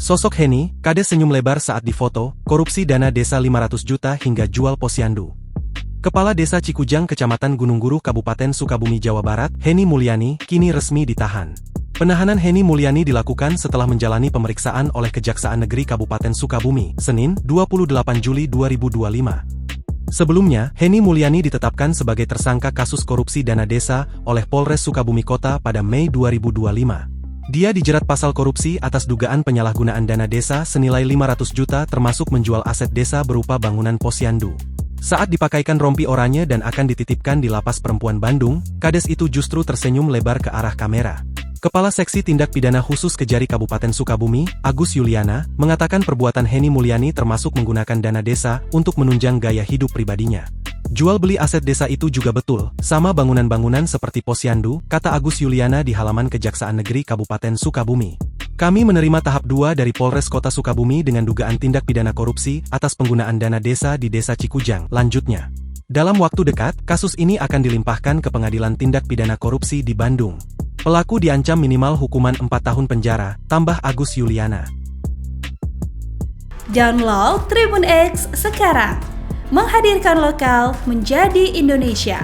Sosok Henny, kades senyum lebar saat difoto, korupsi dana desa 500 juta hingga jual posyandu. Kepala Desa Cikujang Kecamatan Gunung Guru Kabupaten Sukabumi Jawa Barat, Henny Mulyani, kini resmi ditahan. Penahanan Henny Mulyani dilakukan setelah menjalani pemeriksaan oleh Kejaksaan Negeri Kabupaten Sukabumi, Senin, 28 Juli 2025. Sebelumnya, Henny Mulyani ditetapkan sebagai tersangka kasus korupsi dana desa oleh Polres Sukabumi Kota pada Mei 2025. Dia dijerat pasal korupsi atas dugaan penyalahgunaan dana desa senilai 500 juta termasuk menjual aset desa berupa bangunan posyandu. Saat dipakaikan rompi oranye dan akan dititipkan di Lapas Perempuan Bandung, kades itu justru tersenyum lebar ke arah kamera. Kepala Seksi Tindak Pidana Khusus Kejari Kabupaten Sukabumi, Agus Yuliana, mengatakan perbuatan Henny Mulyani termasuk menggunakan dana desa untuk menunjang gaya hidup pribadinya. Jual beli aset desa itu juga betul, sama bangunan-bangunan seperti posyandu, kata Agus Yuliana di halaman Kejaksaan Negeri Kabupaten Sukabumi. Kami menerima tahap 2 dari Polres Kota Sukabumi dengan dugaan tindak pidana korupsi atas penggunaan dana desa di Desa Cikujang, lanjutnya. Dalam waktu dekat, kasus ini akan dilimpahkan ke Pengadilan Tindak Pidana Korupsi di Bandung. Pelaku diancam minimal hukuman 4 tahun penjara, tambah Agus Yuliana. Download Tribun X sekarang. Menghadirkan lokal menjadi Indonesia.